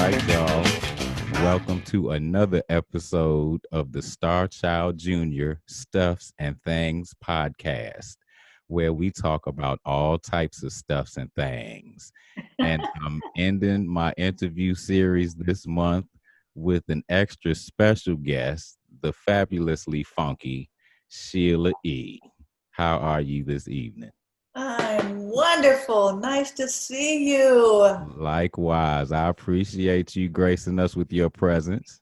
right, y'all. Welcome to another episode of the Starchildjr Stuffs and Things podcast, where we talk about all types of stuffs and things. And I'm ending my interview series this month with an extra special guest, the fabulously funky Sheila E. How are you this evening? I'm wonderful. Nice to see you. Likewise, I appreciate you gracing us with your presence.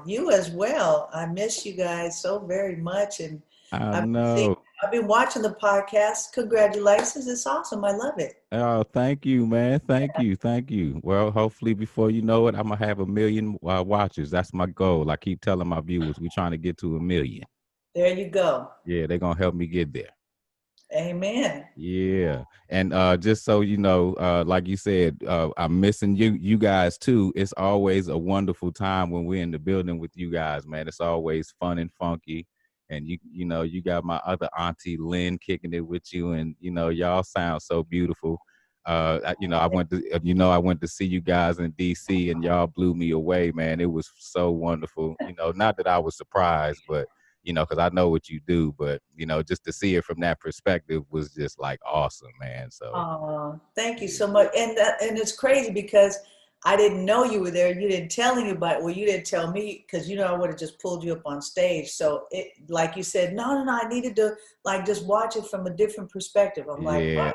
You as well. I miss you guys so very much, and I I've been seeing, know. I've been watching the podcast. Congratulations! It's awesome. I love it. Oh, thank you, man. Thank you. Thank you. Well, hopefully, before you know it, I'm gonna have a million watchers. That's my goal. I keep telling my viewers we're trying to get to a million. There you go. Yeah, they're gonna help me get there. Amen. Yeah. And just so you know, like you said, I'm missing you guys too. It's always a wonderful time when we're in the building with you guys, man. It's always fun and funky. And you know, you got my other auntie Lynn kicking it with you, and y'all sound so beautiful. I went to see you guys in DC, and y'all blew me away, man. It was so wonderful. Not that I was surprised, but because I know what you do, but just to see it from that perspective was just like awesome, man. So Thank you so much. And it's crazy because I didn't know you were there. You didn't tell anybody. Well, you didn't tell me because I would have just pulled you up on stage. So it, like you said, no. I needed to like just watch it from a different perspective. I'm like, yeah,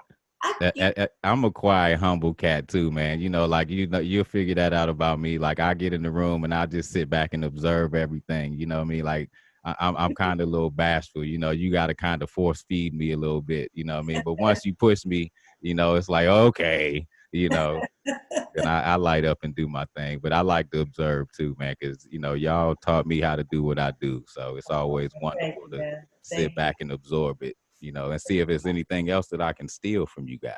what? I, I'm a quiet, humble cat too, man. You'll figure that out about me. Like I get in the room and I just sit back and observe everything. You know what I mean? Like I'm kind of a little bashful. You got to kind of force feed me a little bit. You know what I mean? But once you push me, it's like okay, and I light up and do my thing. But I like to observe too, man, because y'all taught me how to do what I do. So it's always thank wonderful you, to man. sit Thank you. back and absorb it. And see if there's anything else that I can steal from you guys.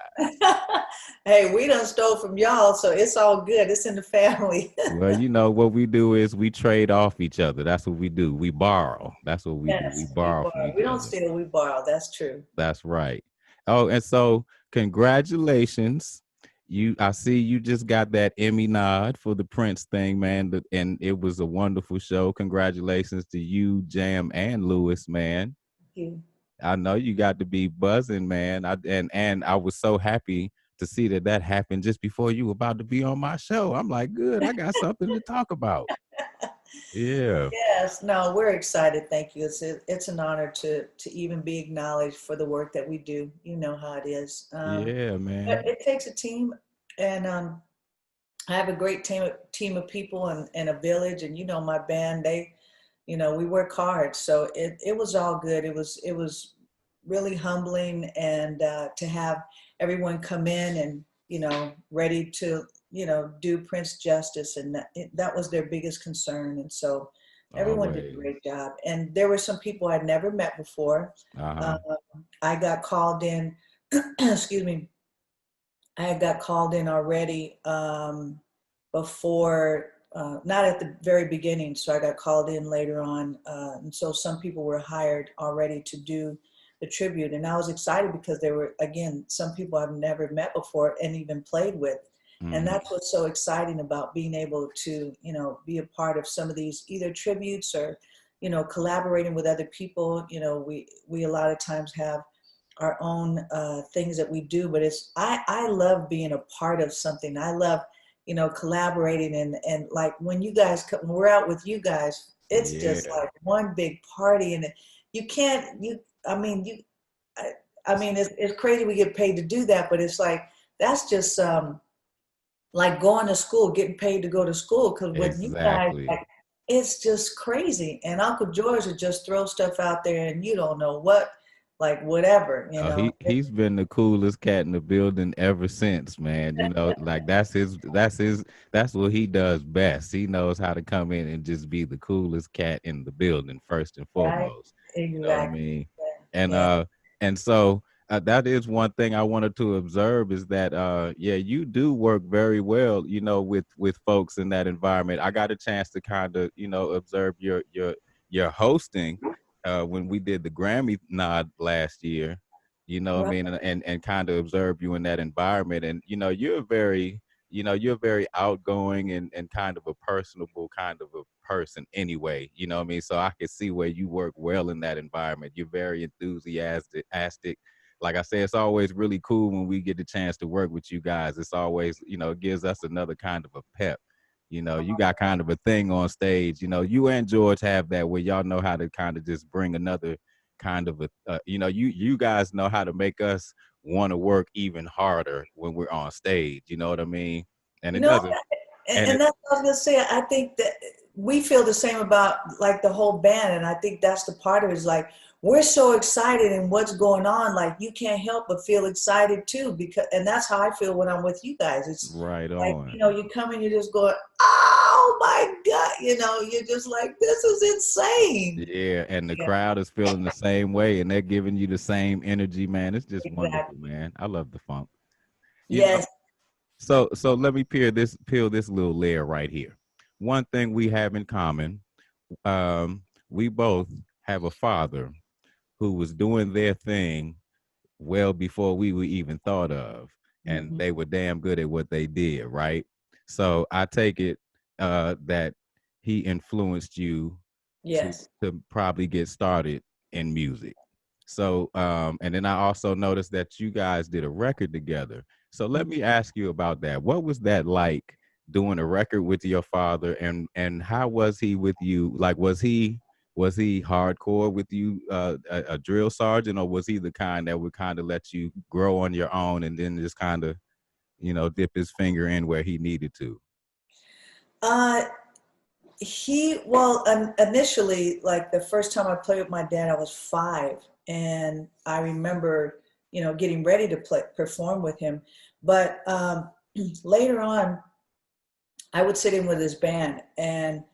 Hey, we done stole from y'all, so it's all good. It's in the family. Well, what we do is we trade off each other. That's what we do. We borrow. That's what we do. We Yes, we borrow from borrow. each We don't other. steal, we borrow. That's true. That's right. Oh, and so congratulations. I see you just got that Emmy nod for the Prince thing, man. And it was a wonderful show. Congratulations to you, Jam, and Lewis, man. Thank you. I know you got to be buzzing, man. And I was so happy to see that happened just before you were about to be on my show. I'm like, good, I got something to talk about. Yeah. Yes, no, we're excited. Thank you. It's an honor to even be acknowledged for the work that we do. You know how it is. Yeah, But man. it takes a team, and I have a great team of people and a village, and my band. We work hard, so it was all good. It was really humbling, and to have everyone come in and ready to do Prince justice, and that was their biggest concern, and so everyone did a Always. great job. And there were some people I'd never met before. Uh-huh. Um, I got called in. Excuse me. I had got called in already before, not at the very beginning, so I got called in later on. And so some people were hired already to do the tribute. And I was excited because there were, again, some people I've never met before and even played with. And Mm-hmm. that's what's so exciting about being able to, be a part of some of these either tributes or, collaborating with other people. We a lot of times have our own things that we do, but I love being a part of something. I love collaborating, and like when when we're out with you guys, it's just Yeah. like one big party, and you can't you I mean you I, I mean it's crazy we get paid to do that, but it's like that's just like going to school, getting paid to go to school, because with you guys, Exactly. like, it's just crazy. And Uncle George would just throw stuff out there and you don't know what, like whatever, He's been the coolest cat in the building ever since, man. Like that's what he does best. He knows how to come in and just be the coolest cat in the building first and Right? foremost. You know what I Exactly. mean? And Yeah. so that is one thing I wanted to observe is that yeah, you do work very well, with folks in that environment. I got a chance to kind of, observe your hosting when we did the Grammy nod last year, you know what I Right. mean, and kind of observe you in that environment. And you're very, you know, you're very outgoing and kind of a personable kind of a person anyway. You know what I mean? So I can see where you work well in that environment. You're very enthusiastic. Like I say, it's always really cool when we get the chance to work with you guys. It's always, you know, it gives us another kind of a pep. You know, you got kind of a thing on stage. You know, you and George have that where y'all know how to kind of just bring another kind of a, you know, you guys know how to make us want to work even harder when we're on stage. You know what I mean? And You it know, doesn't. And and it, that's what I was gonna say. I think that we feel the same about like the whole band, and I think that's the part of it is like we're so excited and what's going on. Like you can't help but feel excited too, because and that's how I feel when I'm with you guys. It's right like on. you come and you're just going, oh my god, you're just like this is insane. Yeah, and the Yeah, crowd is feeling the same way, and they're giving you the same energy, man. It's just wonderful, exactly. man. I love the funk. You know, Yes. so let me peel this little layer right here. One thing we have in common, we both have a father who was doing their thing well before we were even thought of, and Hmm. they were damn good at what they did, right? So I take it that he influenced you to Yes. probably get started in music. So and then I also noticed that you guys did a record together. So let me ask you about that. What was that like doing a record with your father, and how was he with you? Like was he hardcore with you, a drill sergeant, or was he the kind that would kind of let you grow on your own and then just kind of, you know, dip his finger in where he needed to? Uh, well, initially, like the first time I played with my dad, I was 5, and I remember, getting ready to perform with him. But later on, I would sit in with his band, and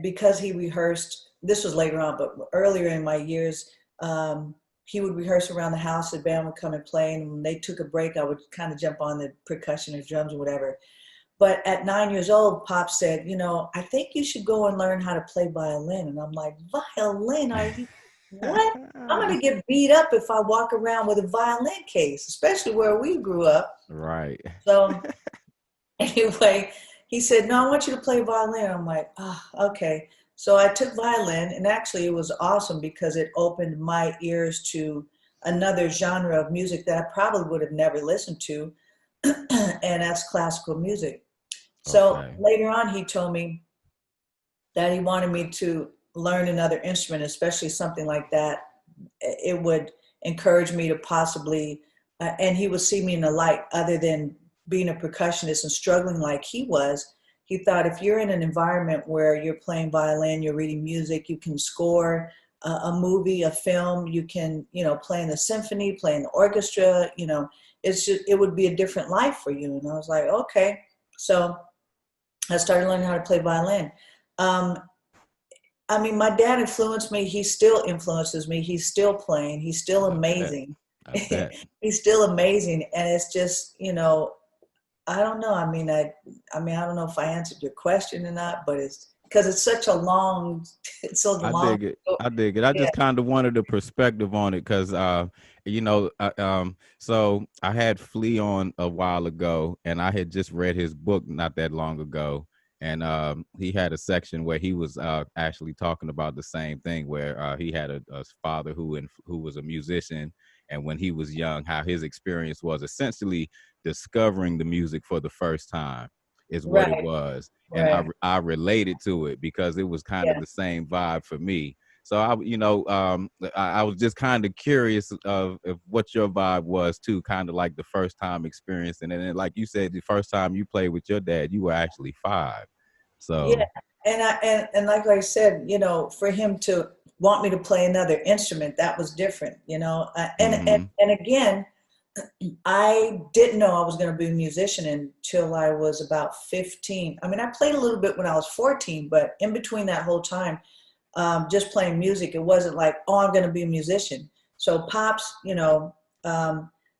because he rehearsed, this was later on, but earlier in my years, he would rehearse around the house. The band would come and play, and when they took a break, I would kind of jump on the percussion or drums or whatever. But at 9 years old, Pop said, I think you should go and learn how to play violin. And I'm like, violin? Are you what? I'm going to get beat up if I walk around with a violin case, especially where we grew up. Right. So anyway, he said, no, I want you to play violin. I'm like, okay. So I took violin, and actually it was awesome because it opened my ears to another genre of music that I probably would have never listened to, and that's classical music. So Okay. later on, he told me that he wanted me to learn another instrument, especially something like that. It would encourage me to possibly, and he would see me in a light other than being a percussionist and struggling like he was. He thought if you're in an environment where you're playing violin, you're reading music, you can score a movie, a film, you can, play in the symphony, play in the orchestra, it would be a different life for you. And I was like, okay. So I started learning how to play violin. Um, I mean, my dad influenced me. He still influences me. He's still playing. He's still I bet. amazing. I bet. He's still amazing. And it's just, I don't know. I don't know if I answered your question or not, but it's because it's such a long, it's so I long. dig it. I dig it. I Yeah. just kind of wanted a perspective on it because, so I had Flea on a while ago, and I had just read his book not that long ago, and he had a section where he was actually talking about the same thing, where he had a father who was a musician, and when he was young, how his experience was essentially discovering the music for the first time is what it Right. was, and I Right. I related to it because it was kind of Yeah. the same vibe for me. So I was just kind of curious of what your vibe was too, kind of like the first time experience, and then like you said, the first time you played with your dad, you were actually 5. Yeah. So And like I said, for him to want me to play another instrument, that was different, hmm and again, I didn't know I was going to be a musician until I was about 15. I mean, I played a little bit when I was 14, but in between that whole time, just playing music, it wasn't like, oh, I'm going to be a musician. So Pops,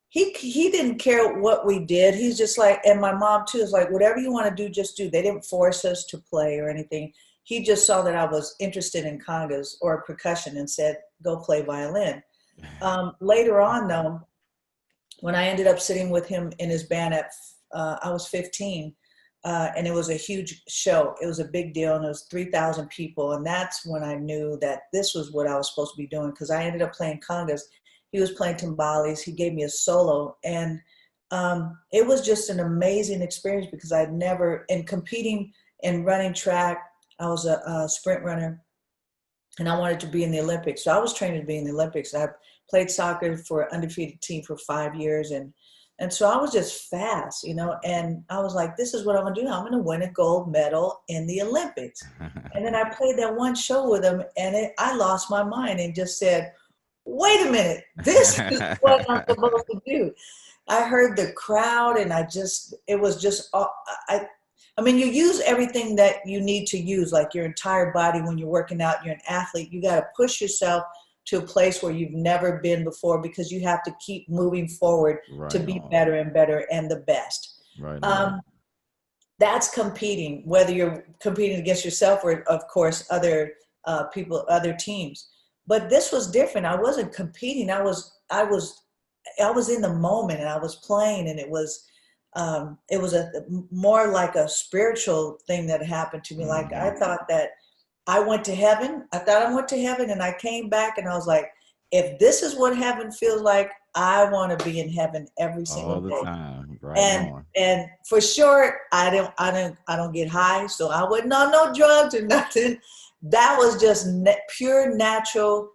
he didn't care what we did. He's just like, and my mom too is like, whatever you want to do, just do. They didn't force us to play or anything. He just saw that I was interested in congas or percussion and said, go play violin. Later on, though, when I ended up sitting with him in his band at I was 15. And it was a huge show. It was a big deal, and it was 3,000 people. And that's when I knew that this was what I was supposed to be doing, because I ended up playing congas. He was playing timbales. He gave me a solo. And it was just an amazing experience, because I'd never, in competing and running track, I was a sprint runner, and I wanted to be in the Olympics. So I was training to be in the Olympics. I played soccer for an undefeated team for 5 years, and so I was just fast, and I was like, this is what I'm gonna do. I'm gonna win a gold medal in the Olympics. And then I played that one show with him, and I lost my mind and just said, wait a minute, this is what I'm supposed to do. I heard the crowd, and it was just, I mean, you use everything that you need to use, like your entire body when you're working out, you're an athlete, you got to push yourself to a place where you've never been before, because you have to keep moving forward to be better and better and the best. That's competing, whether you're competing against yourself or, of course, other people, other teams. But this was different. I wasn't competing. I was in the moment, and I was playing, and it was more like a spiritual thing that happened to me. Like, I thought that I went to heaven. I thought I went to heaven, and I came back, and I was like, if this is what heaven feels like, I want to be in heaven every single day. All the time. And for sure, I don't get high, so I wasn't on no drugs or nothing. That was just pure natural.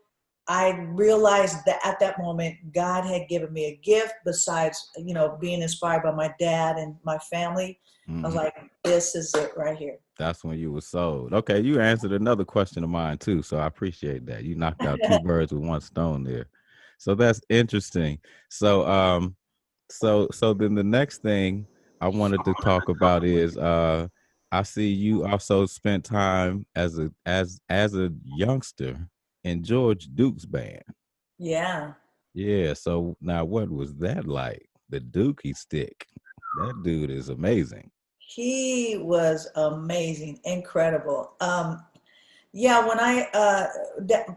I realized that at that moment, God had given me a gift besides, being inspired by my dad and my family. I was like, this is it right here. That's when you were sold. Okay, you answered another question of mine too, so I appreciate that. You knocked out two birds with one stone there. So that's interesting. So so then the next thing I wanted to talk about is I see you also spent time as a youngster in George Duke's band. Yeah. Yeah. So now what was that like? The Dookie stick. That dude is amazing. He was amazing, incredible. Yeah, when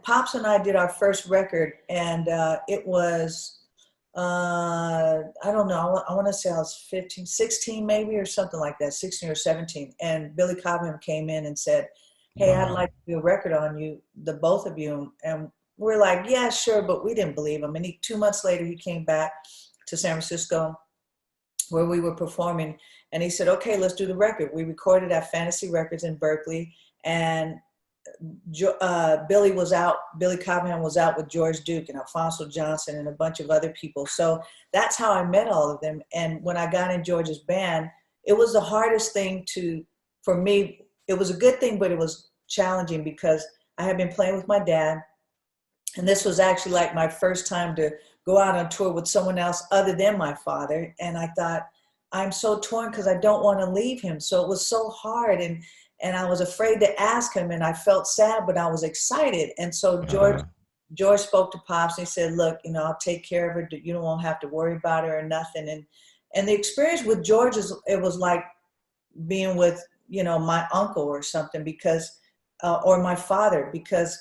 Pops and I did our first record, and it was, I don't know, I want to say I was 15, 16 maybe, or something like that, 16 or 17. And Billy Cobham came in and said, hey, I'd like to do a record on you, the both of you. And we're like, yeah, sure, but we didn't believe him. And 2 months later, he came back to San Francisco, where we were performing, and he said, okay, let's do the record. We recorded at Fantasy Records in Berkeley, and Billy Cobham was out with George Duke and Alfonso Johnson and a bunch of other people. So that's how I met all of them. And when I got in George's band, it was the hardest thing for me. It was a good thing, but it was challenging, because I had been playing with my dad, and this was actually like my first time to go out on tour with someone else other than my father. And I thought, I'm so torn, because I don't want to leave him. So it was so hard. And I was afraid to ask him, and I felt sad, but I was excited. And so George spoke to Pops, and he said, look, I'll take care of her. You won't have to worry about her or nothing. And the experience with George it was like being with, my uncle or something, because, or my father, because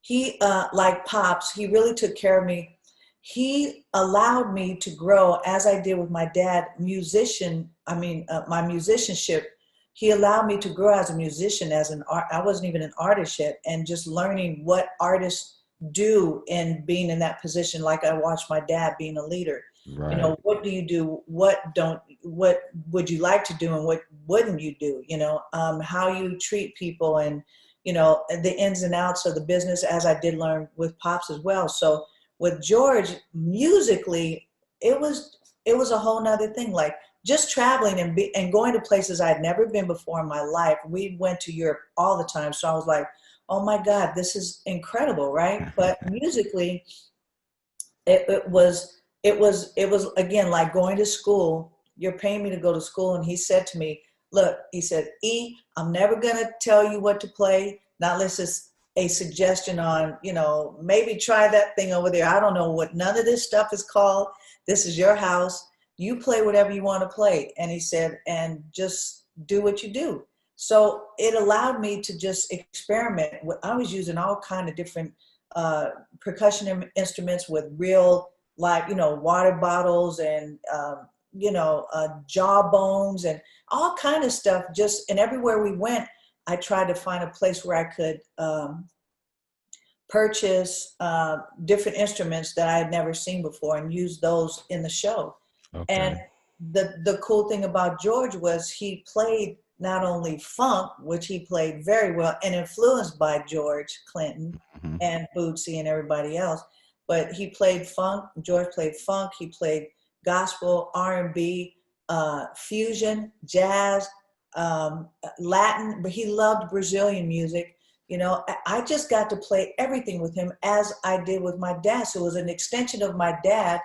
he, like Pops, he really took care of me. He allowed me to grow, as I did with my dad, my musicianship. He allowed me to grow as a musician, I wasn't even an artist yet, and just learning what artists do and being in that position. Like, I watched my dad being a leader. Right. What do you do? What would you like to do, and what wouldn't you do? How you treat people, and, the ins and outs of the business, as I did learn with Pops as well. So with George, musically, it was a whole nother thing. Like, just traveling and going to places I'd never been before in my life. We went to Europe all the time. So I was like, oh my God, this is incredible, right? But musically, it was again, like going to school. You're paying me to go to school. And he said to me, look, he said, I'm never going to tell you what to play, not unless it's a suggestion on, maybe try that thing over there. I don't know what none of this stuff is called. This is your house. You play whatever you want to play. And he said, and just do what you do. So it allowed me to just experiment. I was using all kind of different percussion instruments with real, like, water bottles and jawbones and all kind of stuff. And everywhere we went, I tried to find a place where I could purchase different instruments that I had never seen before and use those in the show. Okay. And the cool thing about George was he played not only funk, which he played very well and influenced by George Clinton and Bootsy and everybody else, but he played funk. George played funk. He played gospel, R&B, fusion, jazz, Latin, but he loved Brazilian music. I just got to play everything with him as I did with my dad. So it was an extension of my dad,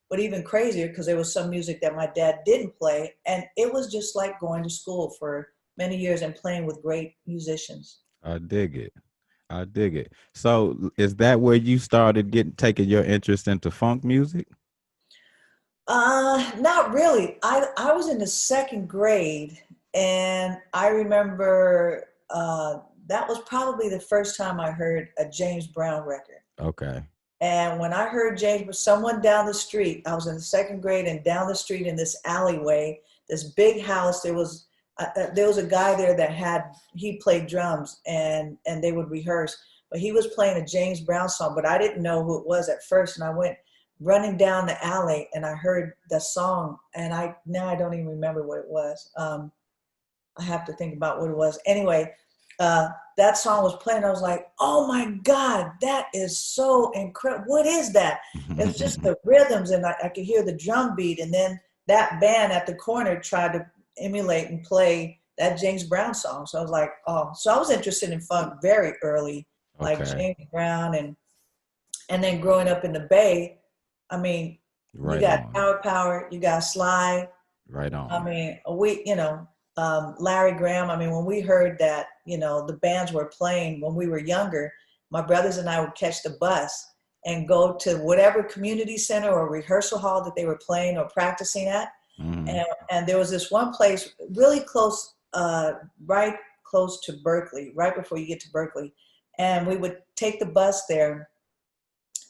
but even crazier because there was some music that my dad didn't play. And it was just like going to school for many years and playing with great musicians. I dig it. I dig it. So is that where you started taking your interest into funk music? Not really. I was in the second grade, and I remember that was probably the first time I heard a James Brown record. Okay. And when I heard James, someone down the street, I was in the second grade, and down the street in this alleyway, this big house, there was a guy there he played drums, and they would rehearse, but he was playing a James Brown song, but I didn't know who it was at first, and I went running down the alley and I heard the song, and now I don't even remember what it was. I have to think about what it was. Anyway, that song was playing. I was like, oh my God, that is so incredible. What is that? It's just the rhythms, and I could hear the drum beat. And then that band at the corner tried to emulate and play that James Brown song. So I was like, oh, so I was interested in funk very early, like James Brown. And then growing up in the Bay, I mean, you got Power, you got Sly. Right on. I mean, Larry Graham. I mean, when we heard that, the bands were playing when we were younger, my brothers and I would catch the bus and go to whatever community center or rehearsal hall that they were playing or practicing at. And there was this one place really close, right close to Berkeley, right before you get to Berkeley. And we would take the bus there.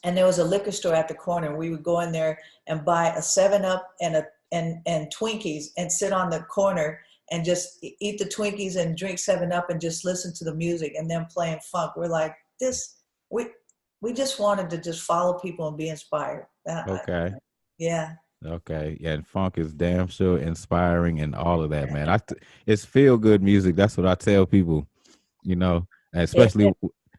And there was a liquor store at the corner. We would go in there and buy a 7-Up and Twinkies and sit on the corner and just eat the Twinkies and drink 7-Up and just listen to the music and then playing funk. We're like, we just wanted to just follow people and be inspired. Okay. Yeah. Okay. Yeah, and funk is damn sure inspiring and all of that, man. It's feel good music. That's what I tell people, especially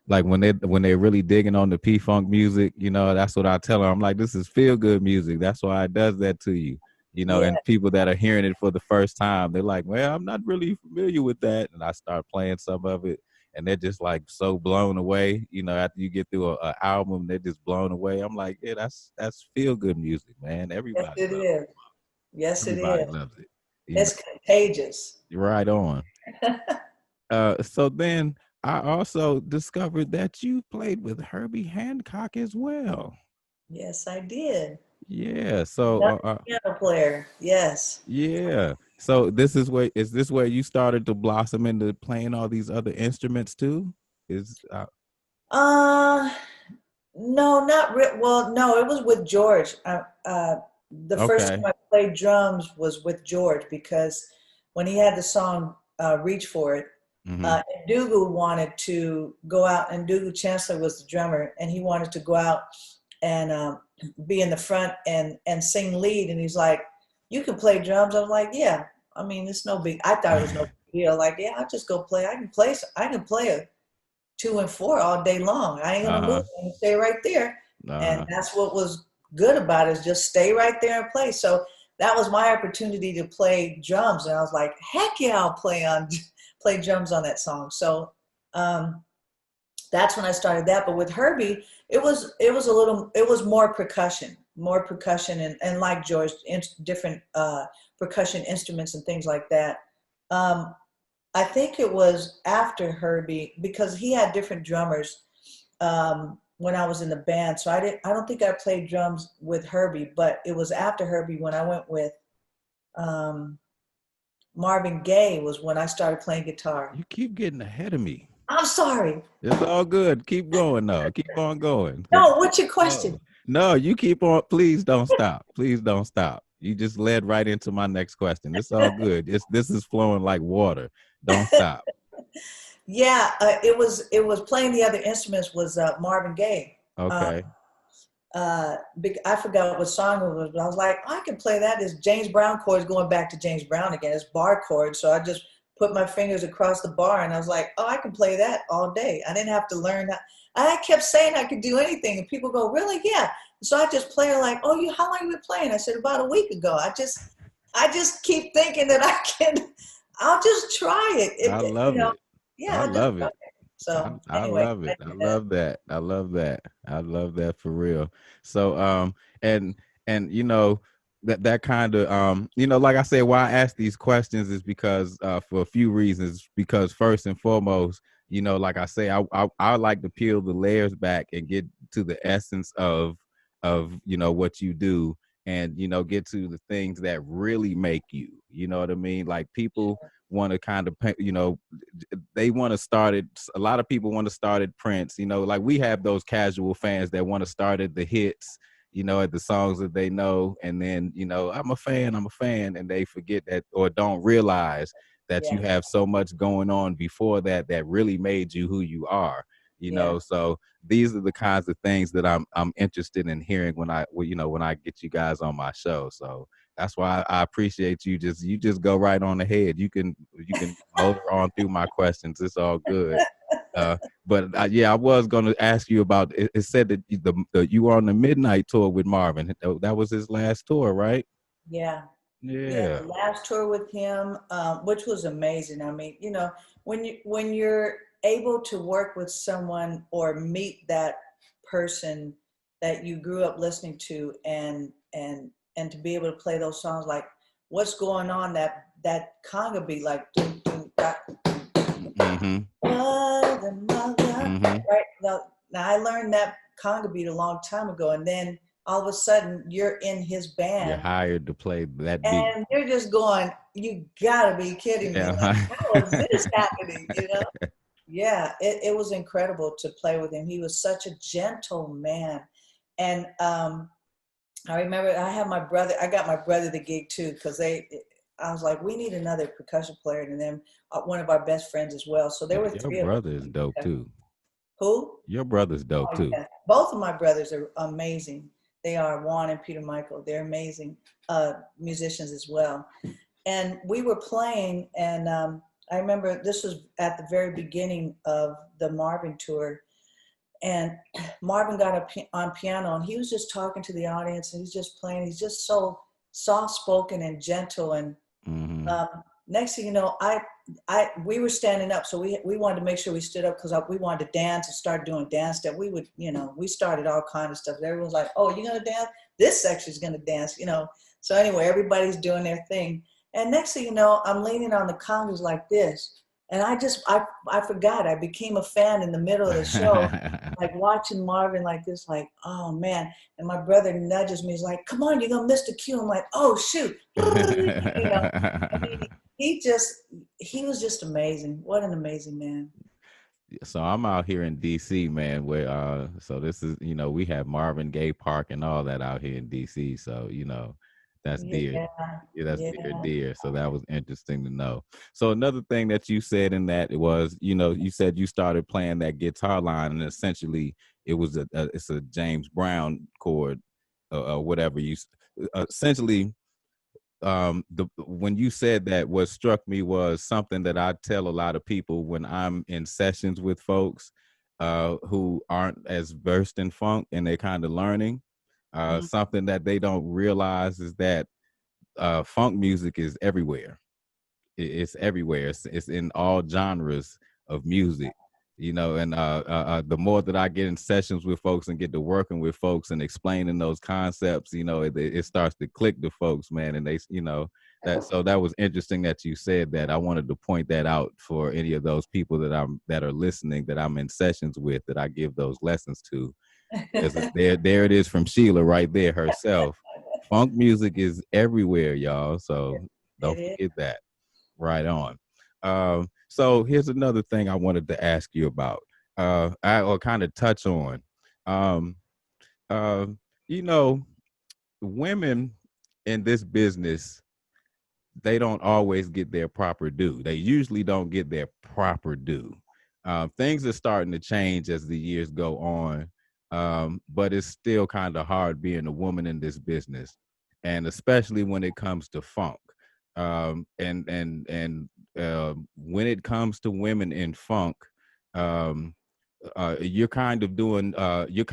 like when they're really digging on the P-Funk music, that's what I tell them. I'm like, this is feel good music. That's why it does that to you, and people that are hearing it for the first time, they're like, well, I'm not really familiar with that. And I start playing some of it and they're just like so blown away, after you get through an album, they're just blown away. I'm like, yeah, that's feel good music, man. Everybody loves it. Yes, it is. Everybody loves it. It's contagious. Right on. So then I also discovered that you played with Herbie Hancock as well. Yes, I did. Yeah. So piano player. Yes. Yeah. So is this where you started to blossom into playing all these other instruments too? No, not well, no, it was with George. The first time I played drums was with George, because when he had the song Reach For It, Ndugu wanted to go out, and Ndugu Chancellor was the drummer, and he wanted to go out and be in the front and sing lead. And he's like, you can play drums. I was like, yeah, I mean, it's no big, I thought it was no big deal. Like, yeah, I'll just go play. I can play a 2 and 4 all day long. I ain't gonna move. I'm gonna stay right there. And that's what was good about it, is just stay right there and play. So that was my opportunity to play drums. And I was like, heck yeah, I'll play drums on that song. So that's when I started that. But with Herbie, it was more percussion and like George, different percussion instruments and things like that. I think it was after Herbie, because he had different drummers when I was in the band. So I don't think I played drums with Herbie, but it was after Herbie when I went with Marvin Gaye was when I started playing guitar. You keep getting ahead of me. I'm sorry. It's all good. Keep going though. Keep on going. No, what's your question? No, you keep on. Please don't stop. Please don't stop. You just led right into my next question. It's all good. This is flowing like water. Don't stop. Yeah, it was playing the other instruments was Marvin Gaye. Uh, Okay. I forgot what song it was, but I was like, I can play that. It's James Brown chords, going back to James Brown again. It's bar chords, so I just put my fingers across the bar, and I was like, oh, I can play that all day. I didn't have to learn that. I kept saying I could do anything, and people go, really? Yeah. So I just play like, oh, you? How long you been playing? I said about a week ago. I just keep thinking that I can. I'll just try it. I love it. I Yeah, I'll just love try it. it. So I anyway, love I it. I did that. love that. I love that. I love that for real. So and you know that kind of like I said, why I ask these questions is because for a few reasons. Because first and foremost, like I say, I like to peel the layers back and get to the essence of what you do, and get to the things that really make you. You know what I mean? Like people want to kind of they want to start it. A lot of people want to start at Prince, like we have those casual fans that want to start at the hits, at the songs that they know. And then, I'm a fan. And they forget that, or don't realize that you Yeah, have so much going on before that, that really made you who you are, yeah. so these are the kinds of things that I'm interested in hearing when I get you guys on my show. So that's why I appreciate you just go right on ahead. You can motor on through my questions. It's all good. Uh, but yeah, I was going to ask you about. It said that you were on the Midnight tour with Marvin. That was his last tour, right? Yeah. Yeah, Yeah. the last tour with him, which was amazing. I mean, when you're able to work with someone or meet that person that you grew up listening to, and to be able to play those songs, like what's going on, that conga beat, like dun, dun, da, Mm-hmm. mother, mother, Mm-hmm. right? Now I learned that conga beat a long time ago, and then all of a sudden you're in his You're band hired to play that beat. and you're just going, you gotta be kidding me. Like, Yeah. how is this happening? Yeah, it was incredible to play with him. He was such a gentle man. And I remember I got my brother the gig too, because I was like, we need another percussion player. And then one of our best friends as well. So there were Your three of us. brother is dope too. Who? Your brother's dope Oh, too. yeah. Both of my brothers are amazing. They are, Juan and Peter Michael. They're amazing musicians as well. And we were playing, and I remember this was at the very beginning of the Marvin tour, and Marvin got up on piano, and he was just talking to the audience, and he's just playing. He's just so soft spoken and gentle. And Mm-hmm. um, next thing you know, we were standing up, so we wanted to make sure we stood up, because we wanted to dance and start doing dance stuff. We would, we started all kinds of stuff. Everyone's like, "Oh, you're gonna dance? This section's gonna dance." So anyway, everybody's doing their thing, and next thing you know, I'm leaning on the congas like this, and I forgot. I became a fan in the middle of the show, like watching Marvin like this, like, oh man. And my brother nudges me, he's like, come on, you're gonna miss the cue. I'm like, oh shoot. I mean, he was just amazing. What an amazing man. So I'm out here in DC, man, where so this is, we have Marvin Gaye Park and all that out here in DC. So, that's dear. Yeah, Yeah, that's yeah, dear. So that was interesting to know. So another thing that you said in that, it was, you said you started playing that guitar line, and essentially it was it's a James Brown chord, whatever essentially. The when you said that, what struck me was something that I tell a lot of people when I'm in sessions with folks who aren't as versed in funk, and they're kind of learning. mm, Something that they don't realize is that funk music is everywhere. It's everywhere. It's in all genres of music, and the more that I get in sessions with folks and get to working with folks and explaining those concepts, it starts to click to folks, man. And they, that was interesting that you said that. I wanted to point that out for any of those people that are listening, that I'm in sessions with, that I give those lessons to. There it is from Sheila right there herself. Funk music is everywhere, y'all. So it don't is. forget that. Right on. So here's another thing I wanted to ask you about. Or kind of touch on. Um, uh, you know, women in this business, they don't always get their proper due. They usually don't get their proper due. Things are starting to change as the years go on, but it's still kind of hard being a woman in this business, and especially when it comes to funk. And when it comes to women in funk, um, you're kind of doing you're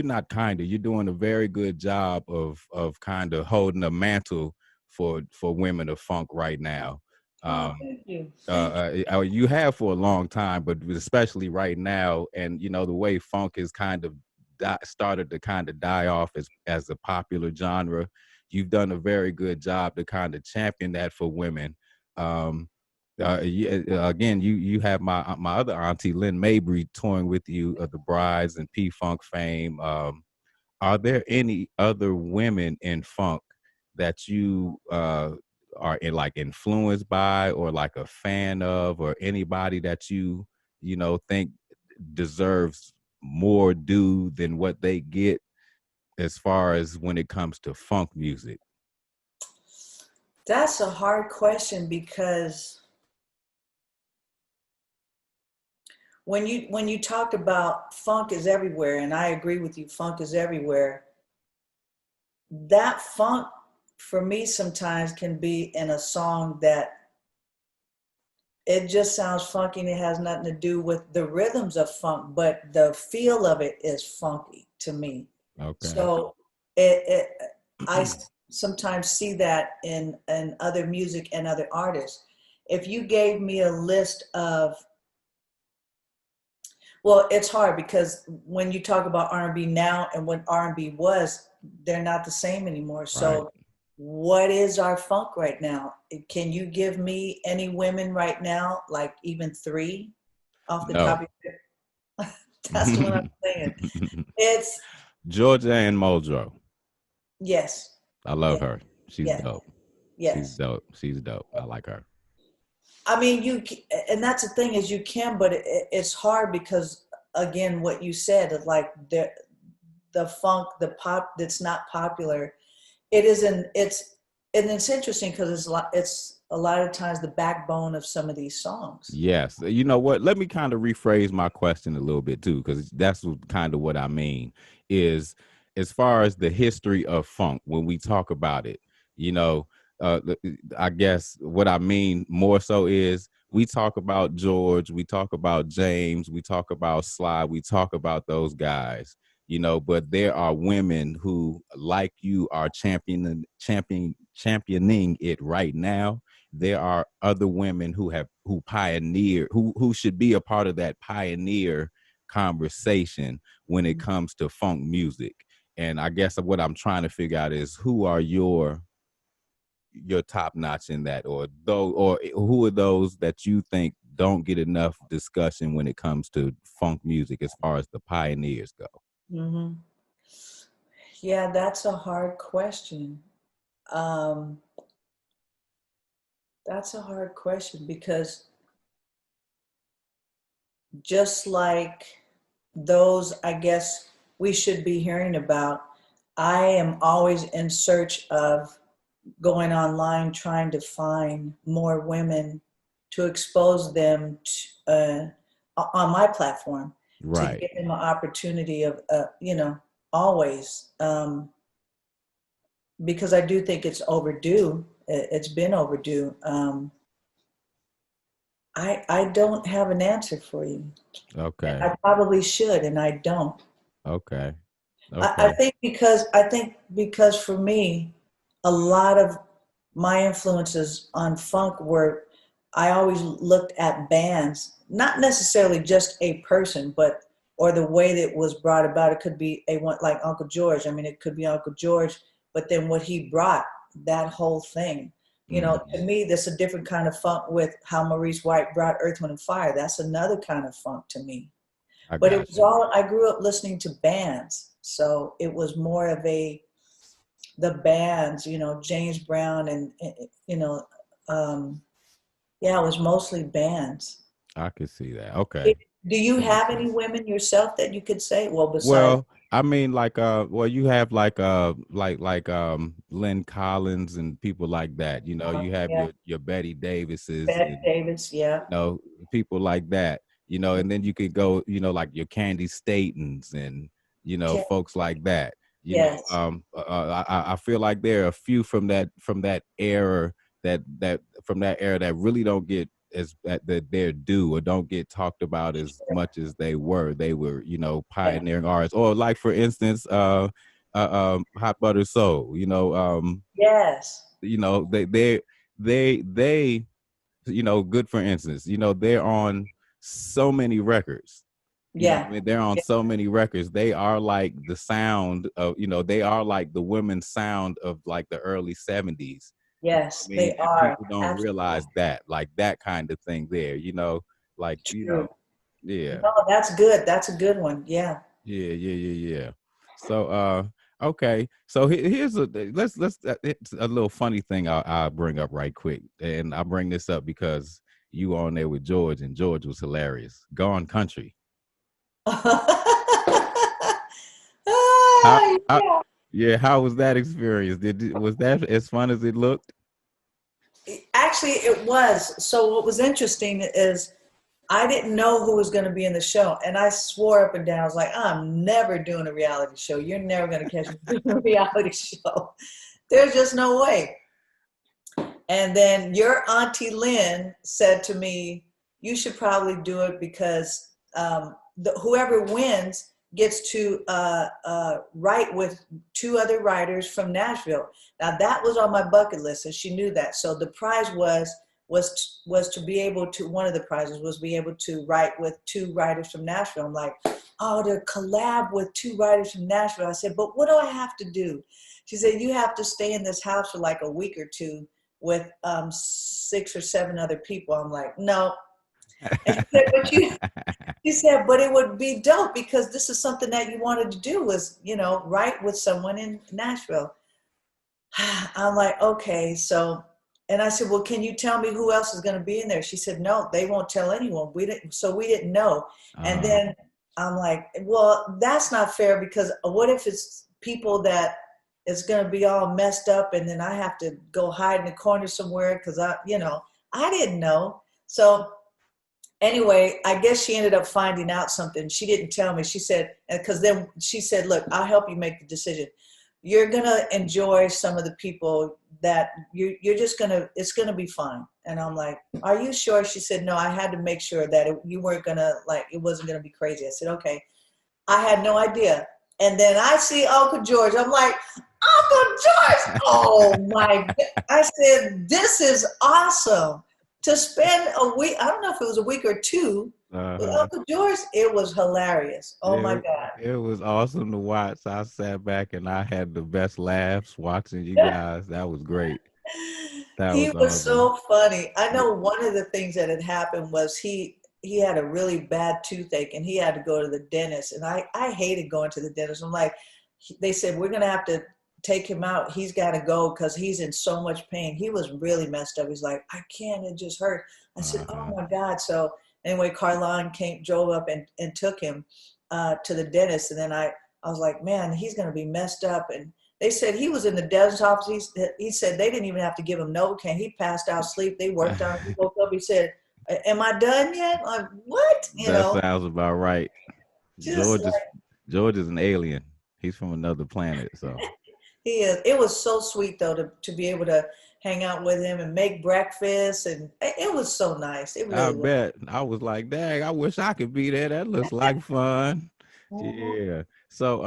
not kind of you're doing a very good job of kind of holding a mantle for women of funk right now. Oh, um thank you. Thank you. you have for a long time, but especially right now, and you know the way funk is kind of started to kind of die off as a popular genre. You've done a very good job to kind of champion that for women. um Again, you have my other auntie Lynn Mabry touring with you, the Brides and P Funk fame. Are there any other women in funk that you are like influenced by, or like a fan of, or anybody that you know think deserves more due than what they get as far as when it comes to funk music? That's a hard question because when you talk about funk is everywhere, and I agree with you, funk is everywhere. That funk for me sometimes can be in a song that it just sounds funky and it has nothing to do with the rhythms of funk, but the feel of it is funky to me. Okay. So it I sometimes see that in other music and other artists. If you gave me a list of, well, it's hard because when you talk about R&B now and what R&B was, they're not the same anymore. Right. So what is our funk right now? Can you give me any women right now, like even three off the top No. of your head? That's what I'm saying. It's Georgia and Mojo. yes, I love yes, her. She's yes, dope. She's yes. dope. She's dope. I like her. I mean, and that's the thing is you can, but it's hard because again, what you said is like the funk, the pop that's not popular. It isn't. And it's interesting because it's a lot of times the backbone of some of these songs. Yes. You know what? Let me kind of rephrase my question a little bit too, because that's kind of what I mean is, as far as the history of funk, when we talk about it, you know, I guess what I mean more so is we talk about George, we talk about James, we talk about Sly, we talk about those guys, you know, but there are women who, like you, are championing it right now. There are other women who pioneer, who should be a part of that pioneer conversation when it comes to funk music. And I guess what I'm trying to figure out is, who are your top notch in that, or though, or who are those that you think don't get enough discussion when it comes to funk music as far as the pioneers go? Hmm. Yeah, that's a hard question. Um, that's a hard question because just like those, I guess we should be hearing about, I am always in search of going online trying to find more women to expose them on my platform, to Right. give them an opportunity of, always, because I do think it's overdue. It's been overdue. I don't have an answer for you. Okay. I probably should, and I don't. Okay. I Okay. think because for me, a lot of my influences on funk were, I always looked at bands, not necessarily just a person, but or the way that it was brought about. It could be a one like Uncle George. I mean, it could be Uncle George, but then what he brought, that whole thing. You know, to Mhm. me, that's a different kind of funk with how Maurice White brought Earth, Wind, and Fire. That's another kind of funk to me. I But it got was you. all, I grew up listening to bands. So it was more of the bands, James Brown you know, yeah, it was mostly bands. I could see that. It, Okay. Do you in a have any sense. women yourself that you could say? Well, besides, Well, I mean, like, well, you have like Lynn Collins and people like that. You know, you have yeah, your Betty Davises Bette and Davis, yeah, you know people like that. You know, and then you could go, you know, like your Candy Statons and you know yeah, folks like that. You know, yes, I feel like there are a few from that era that from that era that really don't get as that they're due or don't get talked about as much as they were. They were, you know, yeah, pioneering artists. Or like for instance, Hot Butter Soul. yes, You know, they you know, good for instance, you know, they're on so many records. You know what yeah, I mean? They're on yeah, so many records. They are like the sound of, you know, they are like the women's sound of like the early 70s. You know what yes, I mean? they And are people don't absolutely realize that, like that kind of thing there, you know, like, you know, true. yeah. No, that's good. That's a good one. Yeah. Yeah. So okay. So here's a let's it's a little funny thing I'll bring up right quick. And I bring this up because you were on there with George and George was hilarious. Gone Country. How, Ah, how yeah. yeah, how was that experience? Was that as fun as it looked? Actually, it was. So what was interesting is I didn't know who was going to be in the show, and I swore up and down. I was like, "I'm never doing a reality show. You're never going to catch me doing a reality show. There's just no way." And then your auntie Lynn said to me, "You should probably do it because whoever wins gets to write with two other writers from Nashville." Now that was on my bucket list, and she knew that. So the prize was to be able to, one of the prizes was be able to write with two writers from Nashville. I'm like, oh, to collab with two writers from Nashville. I said, but what do I have to do? She said, you have to stay in this house for like a week or two with 6 or 7 other people. I'm like, no. And she said, but it would be dope because this is something that you wanted to do was, write with someone in Nashville. I'm like, okay. So, and I said, well, can you tell me who else is going to be in there? She said, no, they won't tell anyone. We didn't know. And uh, then I'm like, well, that's not fair because what if it's people that is going to be all messed up and then I have to go hide in the corner somewhere because I didn't know. So anyway, I guess she ended up finding out something. She didn't tell me. She said, because then she said, look, I'll help you make the decision. You're going to enjoy some of the people that you're just going to, it's going to be fun. And I'm like, are you sure? She said, no, I had to make sure that you weren't going to, like, it wasn't going to be crazy. I said, okay. I had no idea. And then I see Uncle George. I'm like, Uncle George! Oh my! I said, this is awesome. To spend a week, I don't know if it was a week or two with uh-huh. Uncle George, it was hilarious. Oh my It, God. it was awesome to watch. I sat back and I had the best laughs watching you guys. That was great. That He was was awesome. so funny. I Yeah. know one of the things that had happened was he had a really bad toothache and he had to go to the dentist. And I hated going to the dentist. I'm like, they said, we're going to have to take him out. He's got to go because he's in so much pain. He was really messed up. He's like, I can't, it just hurt. I said, oh Uh-huh. my God. So anyway, Carlon drove up and took him to the dentist. And then I was like, man, he's going to be messed up. And they said he was in the dentist office. He said they didn't even have to give him Novocaine. He passed out sleep. They worked on him. He woke up. He said, am I done yet? I'm like, what? That sounds about right. Just George is like George is an alien. He's from another planet. So he is. It was so sweet though to be able to hang out with him and make breakfast. And it was so nice. It I really was. bet I was like, dang, I wish I could be there. That looks like fun. Mhm. Yeah. So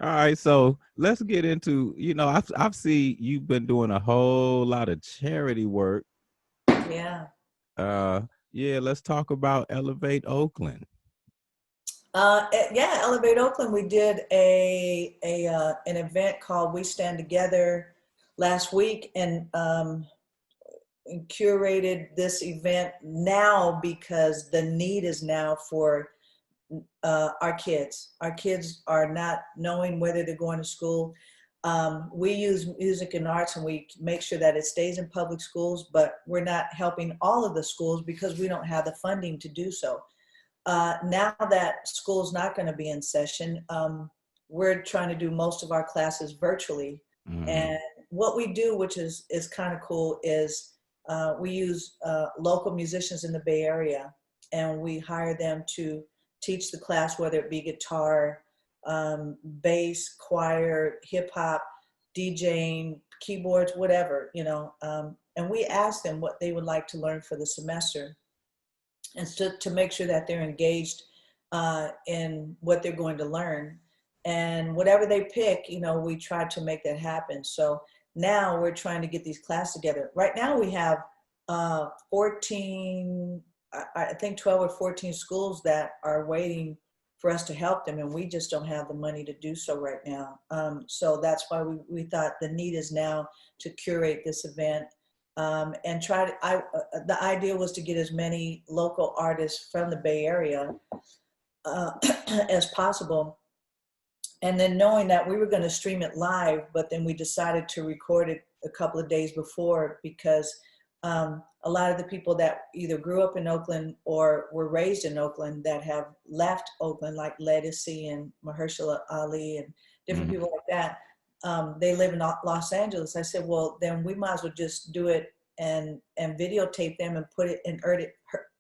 all right, so let's get into, you know, I've seen you've been doing a whole lot of charity work. Yeah. Uh yeah, let's talk about Elevate Oakland. Yeah, Elevate Oakland. We did an event called We Stand Together last week, and curated this event now because the need is now for our kids. Our kids are not knowing whether they're going to school. We use music and arts and we make sure that it stays in public schools, but we're not helping all of the schools because we don't have the funding to do so. Now that school's not going to be in session, we're trying to do most of our classes virtually. Mm-hmm. And what we do, which is kind of cool, is we use local musicians in the Bay Area, and we hire them to teach the class, whether it be guitar, bass, choir, hip hop, DJing, keyboards, whatever, you know. And we ask them what they would like to learn for the semester, and to make sure that they're engaged in what they're going to learn. And whatever they pick, you know, we try to make that happen. So now we're trying to get these classes together. Right now we have 14, I think 12 or 14 schools that are waiting for us to help them, and we just don't have the money to do so right now. So that's why we thought the need is now to curate this event, and try to, the idea was to get as many local artists from the Bay Area as possible. And then knowing that we were going to stream it live, but then we decided to record it a couple of days before, because a lot of the people that either grew up in Oakland or were raised in Oakland that have left Oakland, like Legacy and Mahershala Ali and different people like that, they live in Los Angeles. I said, well, then we might as well just do it and videotape them and put it and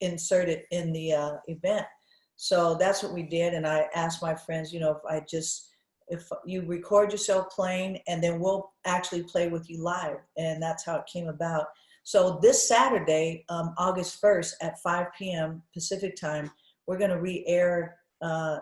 insert it in the event. So that's what we did. And I asked my friends, you know, if you record yourself playing, and then we'll actually play with you live. And that's how it came about. So this Saturday, August 1st at 5 p.m. Pacific time, we're going to re-air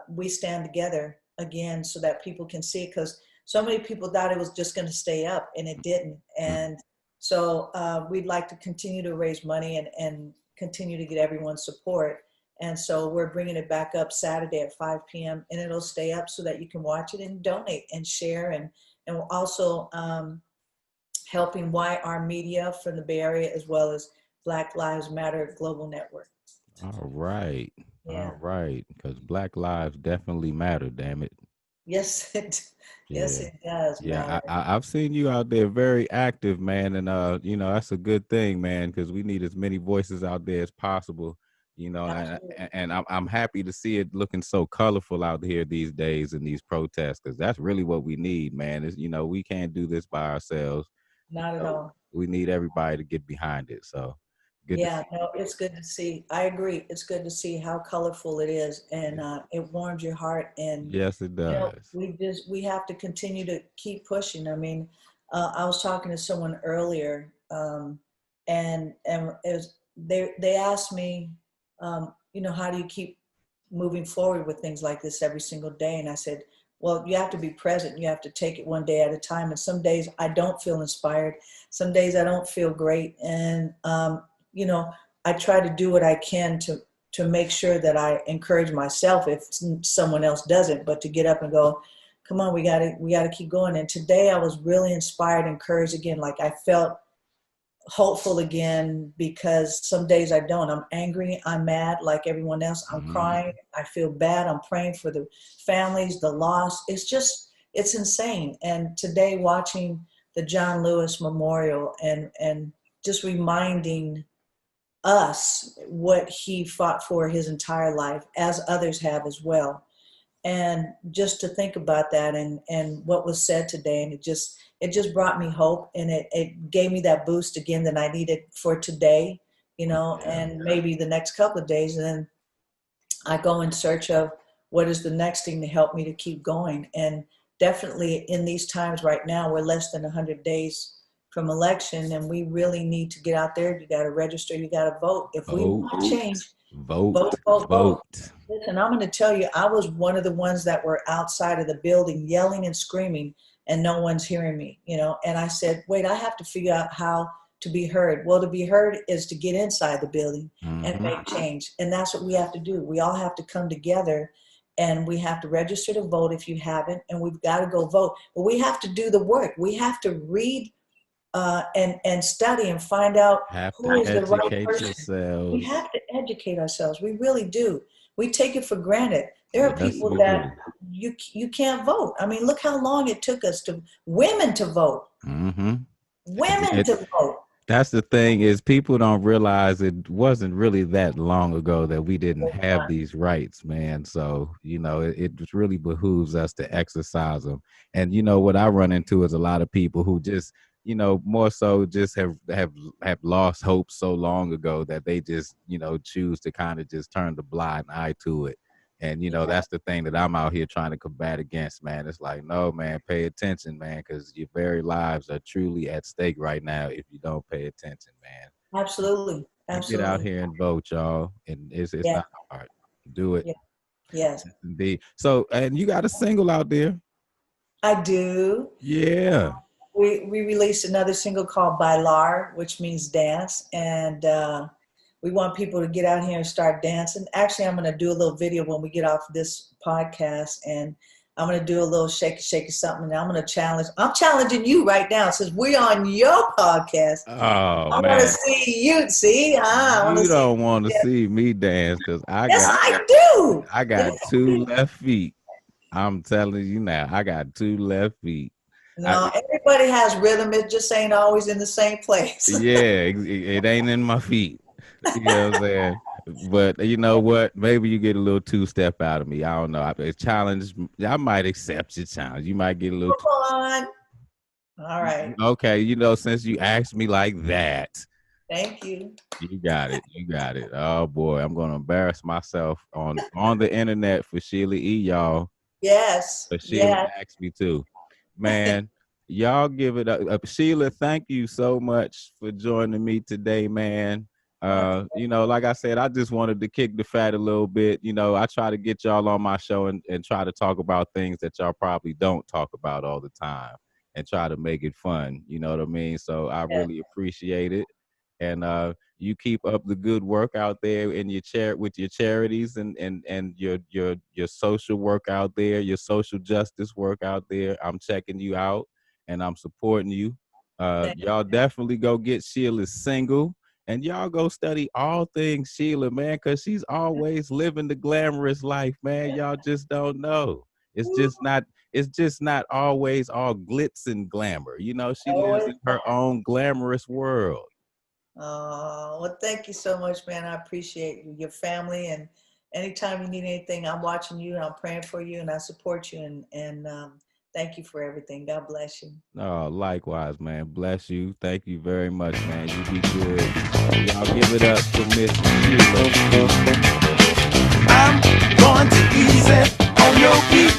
We Stand Together again, so that people can see it, because so many people thought it was just going to stay up, and it didn't. And so we'd like to continue to raise money and continue to get everyone's support. And so we're bringing it back up Saturday at 5 p.m. and it'll stay up so that you can watch it and donate and share. And we're also helping YR Media from the Bay Area, as well as Black Lives Matter Global Network. All right. Yeah. All right. Because Black lives definitely matter, damn it. Yes, yes, it does, Yeah, man. I've seen you out there very active, man, and you know, that's a good thing, man, because we need as many voices out there as possible, you know, and I'm happy to see it looking so colorful out here these days in these protests, because that's really what we need, man. Is, you know, we can't do this by ourselves. Not at all. We need everybody to get behind it. So good to Yeah, see no, you. it's good to see. I agree. It's good to see how colorful it is, and it warms your heart. And Yes, it you know, does. we have to continue to keep pushing. I mean, I was talking to someone earlier, and they asked me, you know, how do you keep moving forward with things like this every single day? And I said, well, you have to be present. You have to take it one day at a time. And some days I don't feel inspired. Some days I don't feel great. And you know, I try to do what I can to make sure that I encourage myself if someone else doesn't, but to get up and go, come on, we gotta keep going. And today I was really inspired, encouraged again. Like I felt hopeful again, because some days I don't. I'm angry, I'm mad like everyone else. I'm crying, I feel bad. I'm praying for the families, the loss. It's insane. And today watching the John Lewis Memorial and just reminding us what he fought for his entire life, as others have as well. And just to think about that and what was said today, and it just brought me hope, and it gave me that boost again that I needed for today, you know, and maybe the next couple of days. And then I go in search of what is the next thing to help me to keep going. And definitely in these times right now, we're less than 100 days from election, and we really need to get out there. You got to register, you got to vote. If we want change, vote, vote, vote. Listen, I'm going to tell you, I was one of the ones that were outside of the building yelling and screaming, and no one's hearing me, you know. And I said, wait, I have to figure out how to be heard. Well, to be heard is to get inside the building and make change. And that's what we have to do. We all have to come together, and we have to register to vote if you haven't, and we've got to go vote. But we have to do the work. We have to read and study and find out who is the right person. Yourselves. We have to educate ourselves. We really do. We take it for granted. There are people that you can't vote. I mean, look how long it took us women to vote. Women to vote. That's the thing is people don't realize it wasn't really that long ago that we didn't have these rights, man. So, it really behooves us to exercise them. And what I run into is a lot of people who just, more so just have lost hope so long ago that they just, choose to kind of just turn the blind eye to it. And Yeah, that's the thing that I'm out here trying to combat against, man. It's like, no, man, pay attention, man, because your very lives are truly at stake right now if you don't pay attention, man. absolutely, And get out absolutely. here and vote, y'all. And it's Yeah, not hard. Do it. yeah, yes, Indeed. So, and you got a single out there. I do. Yeah. We released another single called Bailar, which means dance, and we want people to get out here and start dancing. Actually, I'm going to do a little video when we get off this podcast, and I'm going to do a little shaky something, and I'm going to challenge. I'm challenging you right now since we're on your podcast. Oh I want to man. see you. See, I want to You see. don't want to see me dance because I Yes, got I do. I got two left feet. I'm telling you now, I got two left feet. I, No, everybody has rhythm. It just ain't always in the same place. Yeah, it ain't in my feet. You know what I'm saying? But you know what? Maybe you get a little two step out of me. I don't know. A challenge. I might accept your challenge. You might get a little. Come on. All right. Okay, since you asked me like that, Thank you. you got it. You got it. Oh boy, I'm gonna embarrass myself on the internet for Sheila E. Y'all. Yes. But Sheila Yes. asked me to. Man, y'all give it up. Sheila, thank you so much for joining me today, man. Like I said, I just wanted to kick the fat a little bit. I try to get y'all on my show and try to talk about things that y'all probably don't talk about all the time and try to make it fun. You know what I mean? So I Yes. really appreciate it. And you keep up the good work out there in your with your charities and your social work out there, your social justice work out there. I'm checking you out and I'm supporting you. Thank Y'all definitely go get Sheila's single and y'all go study all things Sheila, man, because she's always living the glamorous life, man. Y'all just don't know. It's you. just not it's just not always all glitz and glamour. She Oh, lives in it's her own glamorous world. well, thank you so much, man. I appreciate you, your family, and anytime you need anything, I'm watching you and I'm praying for you and I support you and thank you for everything. God bless you. Oh, likewise, man. Bless you. Thank you very much, man. You be good. Y'all give it up for Miss Sheila. I'm going to ease it on your beat.